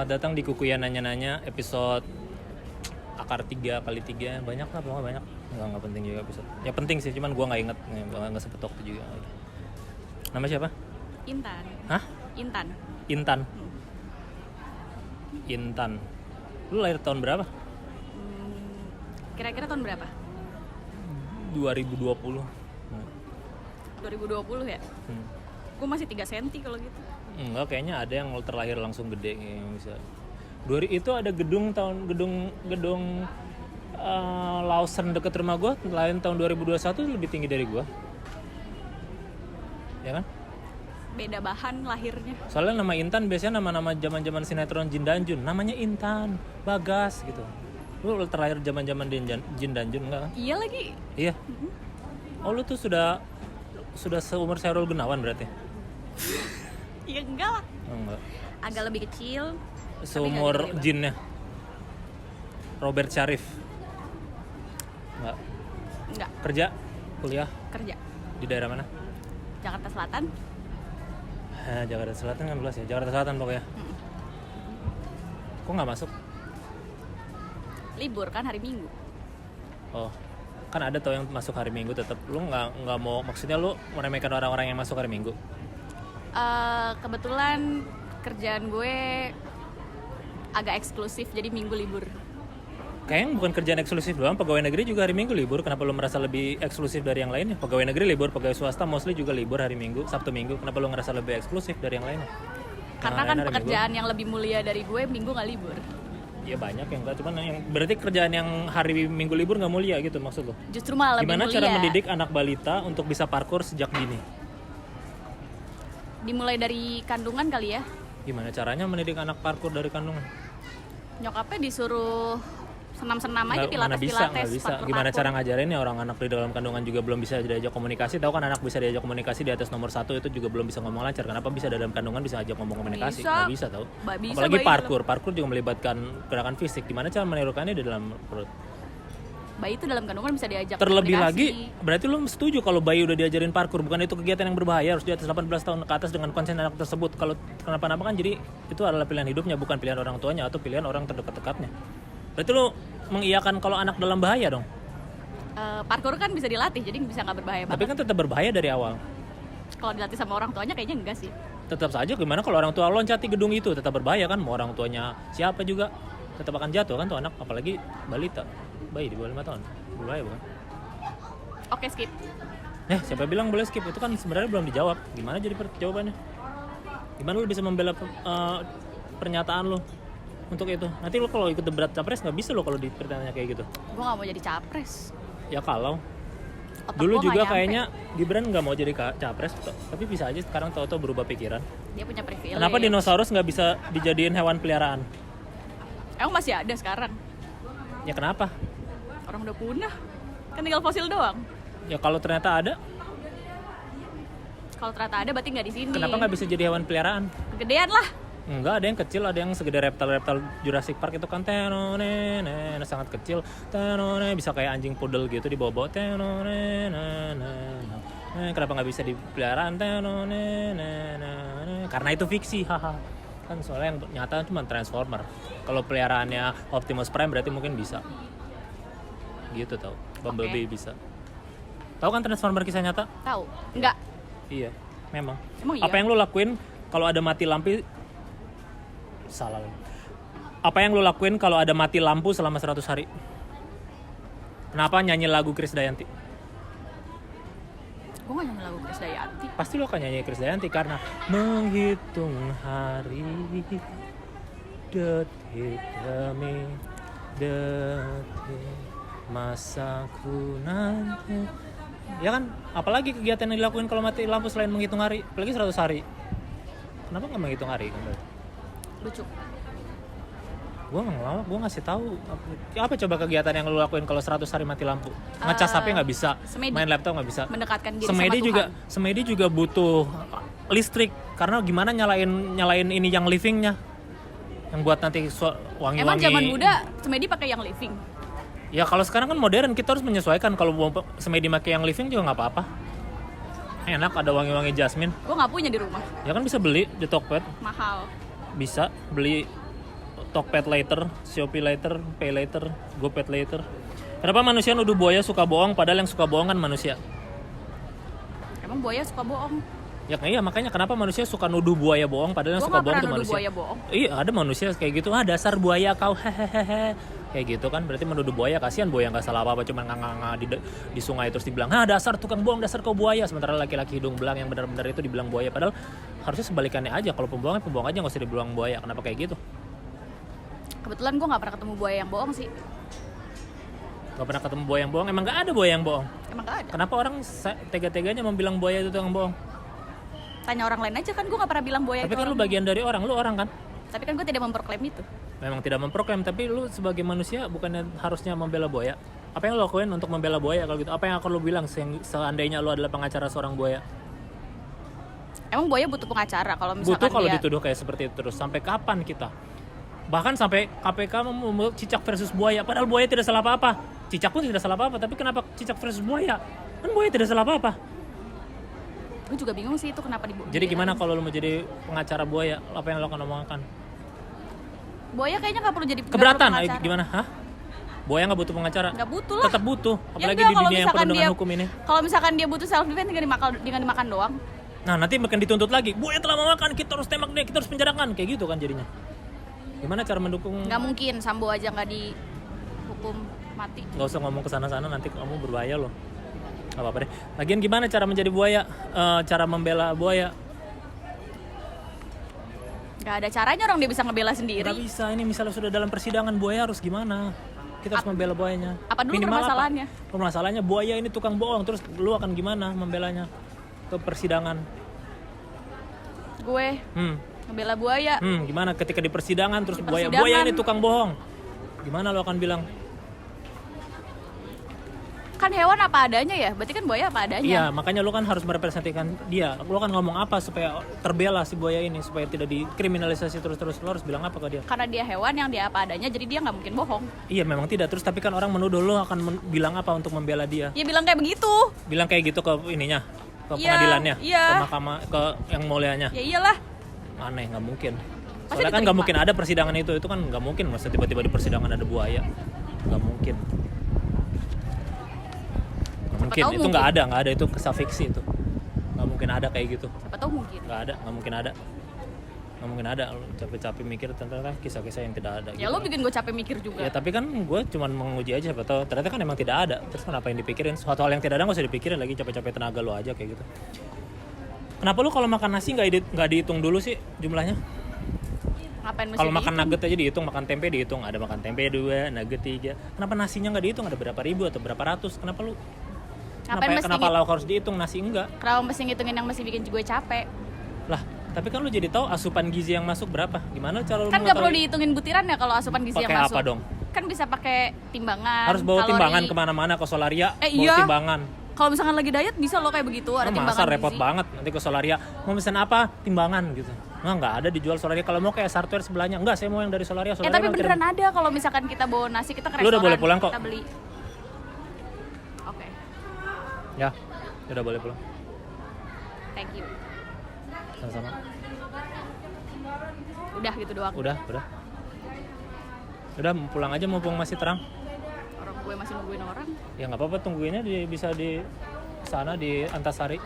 Selamat datang di Kukuya Nanya-Nanya episode Akar 3x3. Banyak lah, pokoknya banyak. Enggak penting juga episode. Ya penting sih, cuman gue gak inget. Gak sempet waktu juga. Nama siapa? Intan. Hah? Intan. Intan. Intan. Lu lahir tahun berapa? Kira-kira tahun berapa? 2020. 2020 ya? Gue masih 3 cm kalau gitu. Enggak, kayaknya ada yang terlahir langsung gede yang bisa. Itu ada gedung Lawson deket rumah gue, lahir tahun 2021 lebih tinggi dari gue. Ya kan? Beda bahan lahirnya. Soalnya nama Intan biasanya nama-nama zaman-zaman sinetron Jin dan Jun. Namanya Intan, Bagas gitu. Lu terlahir zaman-zaman Jin dan Jun enggak kan? Iya lagi. Iya. Oh, lu tuh sudah seumur Sahrul Gunawan berarti? Iya enggak lah. Oh, enggak. Agak lebih kecil. Seumur Jinnya? Robert Syarif? Enggak. Kerja? Kuliah? Kerja. Di daerah mana? Jakarta Selatan. Jakarta Selatan kan luas ya. Jakarta Selatan pokoknya. Kok nggak masuk? Libur kan hari Minggu. Oh, kan ada tau yang masuk hari Minggu tetap. Lu nggak mau, maksudnya lu meremehkan orang-orang yang masuk hari Minggu? Kebetulan kerjaan gue agak eksklusif, jadi Minggu libur. Kayaknya bukan kerjaan eksklusif doang, pegawai negeri juga hari Minggu libur. Kenapa lu merasa lebih eksklusif dari yang lainnya? Pegawai negeri libur, pegawai swasta mostly juga libur hari Minggu, Sabtu Minggu. Kenapa lu ngerasa lebih eksklusif dari yang lainnya? Karena kan pekerjaan yang lebih mulia dari gue Minggu nggak libur. Iya banyak yang enggak, cuman yang berarti kerjaan yang hari Minggu libur nggak mulia gitu maksud lo? Justru malah lebih mulia. Gimana mulia. cara mendidik anak balita untuk bisa parkour sejak dini? Dimulai dari kandungan kali ya. Gimana caranya mendidik anak parkour dari kandungan? Nyokapnya disuruh senam-senam aja, Nggak bisa. Gimana cara ngajarinnya? Orang anak di dalam kandungan juga belum bisa diajak komunikasi. Tahu kan anak bisa diajak komunikasi di atas nomor 1 itu juga belum bisa ngomong lancar. Kenapa bisa dalam kandungan bisa ajak ngomong komunikasi? Nggak bisa tahu. Apalagi parkour juga melibatkan gerakan fisik. Gimana cara menirukannya di dalam perut? Bayi itu dalam kandungan bisa diajak Terlebih komunikasi. lagi, berarti lu setuju kalau bayi udah diajarin parkour, bukan itu kegiatan yang berbahaya, harus di atas 18 tahun ke atas dengan konsen anak tersebut. Kalau kenapa-napa kan jadi itu adalah pilihan hidupnya, bukan pilihan orang tuanya atau pilihan orang terdekat-dekatnya. Berarti lu mengiyakan kalau anak dalam bahaya dong? Parkour kan bisa dilatih, jadi bisa nggak berbahaya banget. Tapi kan tetap berbahaya dari awal. Kalau dilatih sama orang tuanya kayaknya enggak sih. Tetap saja, gimana kalau orang tua loncati gedung itu, tetap berbahaya kan, mau orang tuanya siapa juga tetap akan jatuh kan tuh anak, apalagi balita, bayi di bawah 5 tahun. Berbahaya bukan? Oke, skip. Siapa bilang boleh skip? Itu kan sebenarnya belum dijawab. Gimana jadi jawabannya? Gimana lu bisa membela pernyataan lu untuk itu? Nanti lu kalau ikut debat capres nggak bisa lo kalau dipertanyaan kayak gitu. Gue nggak mau jadi capres. Ya kalau Otak dulu gua juga nggak kayaknya Gibran nggak mau jadi capres, tapi bisa aja sekarang tahu-tahu berubah pikiran. Dia punya privilege. Kenapa dinosaurus nggak bisa dijadiin hewan peliharaan? Emang masih ada sekarang? Ya kenapa? Orang udah punah. Kan tinggal fosil doang. Ya kalau ternyata ada, Kalau ternyata ada berarti nggak di sini. kenapa nggak bisa jadi hewan peliharaan? Kegedean lah. Enggak, ada yang kecil, ada yang segede reptil Jurassic Park itu kan tenone, sangat kecil, tenone, bisa kayak anjing poodle gitu dibawa-bawa, tenone, kenapa nggak bisa dipeliharaan, tenone, karena itu fiksi, haha. Kan soalnya yang nyata cuma Transformer. Kalau peliharaannya Optimus Prime berarti mungkin bisa. Gitu tau, Bumblebee bisa. Tahu kan Transformer kisah nyata? Tahu? Enggak. Iya, memang. Emang iya? Apa yang lu lakuin kalau ada mati lampu? Salah. Apa yang lu lakuin kalau ada mati lampu selama 100 hari? Kenapa nyanyi lagu Krisdayanti? Gue gak nyanyi lagu Krisdayanti. Pasti lu akan nyanyi Krisdayanti karena menghitung hari detik demi detik masaku nanti. Ya kan, apalagi kegiatan yang dilakuin kalau mati lampu selain menghitung hari, apalagi 100 hari. Kenapa nggak menghitung hari? Lucu. Gue nggak ngelawak, gue ngasih tahu apa coba kegiatan yang lu lakuin kalau 100 hari mati lampu? Ngecas HP nggak bisa, semedi. Main laptop nggak bisa. Mendekatkan diri semedi sama Tuhan. Semedi juga butuh listrik karena gimana nyalain ini yang livingnya, yang buat nanti wangi-wangi. Emang zaman muda semedi pakai yang living? Ya kalau sekarang kan modern, kita harus menyesuaikan. Kalau semedi pakai yang living juga nggak apa-apa. Enak, ada wangi-wangi jasmine. Gue nggak punya di rumah. Ya kan bisa beli di Tokped. Mahal. Bisa beli Tokped later, Shopee later, Pay later, GoPay later. Kenapa manusia nuduh buaya suka bohong padahal yang suka bohong kan manusia? Emang buaya suka bohong? Ya iya, makanya kenapa manusia suka nuduh buaya bohong padahal yang Gue suka nggak bohong pernah tuh nuduh manusia. buaya bohong. Iya, ada manusia kayak gitu. Ah, dasar buaya kau, hehehe. Kayak gitu kan, berarti menuduh buaya. Kasihan buaya nggak salah apa-apa, cuma nganga di sungai terus dibilang, ah dasar tukang bohong, dasar kau buaya. Sementara laki-laki hidung belang yang benar-benar itu dibilang buaya. Padahal harusnya sebalikannya aja. Kalau pembohong aja, nggak usah dibilang buaya. Kenapa kayak gitu? Kebetulan gue nggak pernah ketemu buaya yang bohong sih. Gak pernah ketemu buaya yang bohong? Emang nggak ada buaya yang bohong? Emang gak ada. Kenapa orang tega-teganya membilang buaya itu tukang bohong? Tanya orang lain aja kan, gue nggak pernah bilang buaya Tapi itu kan lu orang. bagian dari orang, lu orang kan? Tapi kan gue tidak memproklaim itu. Memang tidak memproklaim, tapi lu sebagai manusia bukannya harusnya membela buaya? Apa yang lu lakuin untuk membela buaya kalau gitu? Apa yang akan lu bilang seandainya lu adalah pengacara seorang buaya? Emang buaya butuh pengacara kalau misalkan Butuh kalau dia... dituduh kayak seperti itu terus. Sampai kapan kita? Bahkan sampai KPK membuat cicak versus buaya. Padahal buaya tidak salah apa-apa. Cicak pun tidak salah apa-apa. Tapi kenapa cicak versus buaya? Kan buaya tidak salah apa-apa. Gue juga bingung sih itu kenapa dibuat. Jadi gimana kalau lu mau jadi pengacara buaya? Apa yang lu akan omongkan? Buaya kayaknya nggak perlu jadi Keberatan? nggak perlu pengacara. Gimana? Hah? Buaya nggak butuh pengacara? Nggak butuh lah. Tetap butuh. Ya Apalagi enggak, di kalau dunia yang misalkan penuh dengan dia- hukum ini. Kalau misalkan dia butuh self defense dengan dimakan doang. Nah nanti makin dituntut lagi. Buaya telah memakan, kita harus tembak dia, kita harus penjarakan. Kayak gitu kan jadinya. Gimana cara mendukung? Nggak mungkin Sambo aja nggak dihukum mati. Nggak usah ngomong kesana-sana, nanti kamu berbahaya loh. Gak apa-apa deh. Lagian gimana cara menjadi buaya? Cara membela buaya? Nggak ada caranya orang dia bisa ngebela sendiri. Gak bisa. Ini misalnya sudah dalam persidangan, buaya harus gimana? Kita harus membela buayanya. Apa dulu Minimal permasalahannya? apa? Permasalahannya buaya ini tukang bohong. Terus lu akan gimana membelanya ke persidangan? Gue ngebela buaya. Gimana ketika di persidangan terus Di buaya persidangan. ini tukang bohong? Gimana lu akan bilang? Kan hewan apa adanya ya? Berarti kan buaya apa adanya. Iya, makanya lu kan harus merepresentasikan dia. Lu kan ngomong apa supaya terbela si buaya ini, supaya tidak dikriminalisasi terus-terus. Lu harus bilang apa ke dia? Karena dia hewan yang dia apa adanya, jadi dia nggak mungkin bohong. Iya, memang tidak. Terus tapi kan orang menuduh lu akan bilang apa untuk membela dia? Ya bilang kayak begitu. Bilang kayak gitu ke ininya, ke Iya, pengadilannya, iya. ke mahkamah, ke yang mulianya. Ya iyalah. Aneh, nggak mungkin. Pasti Soalnya kan nggak diterima. mungkin ada persidangan itu kan nggak mungkin. Masa tiba-tiba di persidangan ada buaya? Nggak mungkin. Nggak mungkin. tahu Itu mungkin. nggak ada itu kisah fiksi itu. Nggak mungkin ada kayak gitu. Siapa tahu mungkin. Nggak mungkin ada. Nggak mungkin ada. Lu capek-capek mikir tentang kisah-kisah yang tidak ada. Ya lo bikin gue capek mikir juga. Ya tapi kan gue cuma menguji aja siapa tahu ternyata kan emang tidak ada. Terus kenapa yang dipikirin? Suatu hal yang tidak ada nggak usah dipikirin lagi, capek-capek tenaga lo aja kayak gitu. Kenapa lu kalau makan nasi nggak dihitung dulu sih jumlahnya? Ngapain mesti Kalau makan dihitung? nugget aja dihitung, makan tempe dihitung, ada makan tempe 2, nugget 3. Kenapa nasinya nggak dihitung? Ada berapa ribu atau berapa ratus? Kenapa lu? Ngapain mesti Kenapa lauk harus dihitung, nasi enggak? Kenapa mesti ngitungin yang mesti bikin gue capek? Lah, tapi kan lu jadi tahu asupan gizi yang masuk berapa? Gimana cara lu Kan nggak perlu mengetahui? dihitungin butiran ya kalau asupan gizi yang Pakai masuk. apa dong? Kan bisa pakai timbangan. Harus bawa kalori. timbangan kemana-mana ke Solaria, bawa iya. timbangan. Kalau misalkan lagi diet bisa lo kayak begitu ada timbangan Masa repot gizi. banget nanti ke Solaria mau pesen apa timbangan gitu. Nggak ada dijual Solaria. Kalau mau kayak Sartware sebelahnya, enggak saya mau yang dari Solaria. Ya tapi beneran ada kalau misalkan kita bawa nasi kita ke Lu restoran udah boleh pulang kok. kita beli. Oke, Ya, udah boleh pulang. thank you. Sama-sama. Udah gitu doang. Udah. Udah pulang aja mumpung masih terang. Orang gue masih nungguin orang. Ya nggak apa-apa, tungguinnya bisa di sana di Antasari.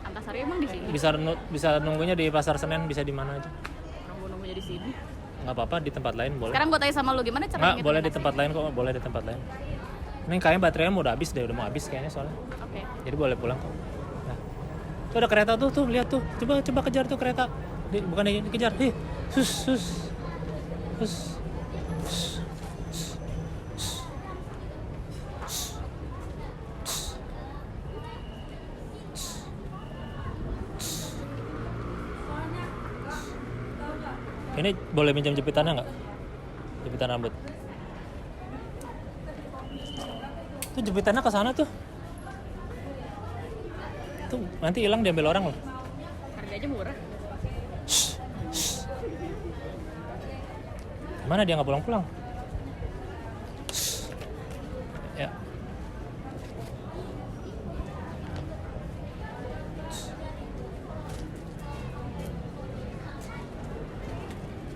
Antasari emang di sini. Bisa nunggunya di Pasar Senen, bisa di mana aja. Orang gue nunggunya di sini. Nggak apa-apa, di tempat lain boleh. Sekarang gue tanya sama lu gimana caranya Nggak, ngitungin boleh di nasi? tempat lain kok, boleh di tempat lain. Ini kayaknya baterainya mau udah habis deh, udah mau habis kayaknya soalnya. Oke. Jadi boleh pulang kok. Nah. Tuh ada kereta tuh, lihat tuh. Coba kejar tuh kereta. Bukan dikejar. Sus. Ini boleh minjam jepitannya nggak? Jepitan rambut. Tuh jepitannya ke sana tuh. Tuh nanti hilang diambil orang loh. Harganya murah. Mana dia nggak pulang-pulang? Ya.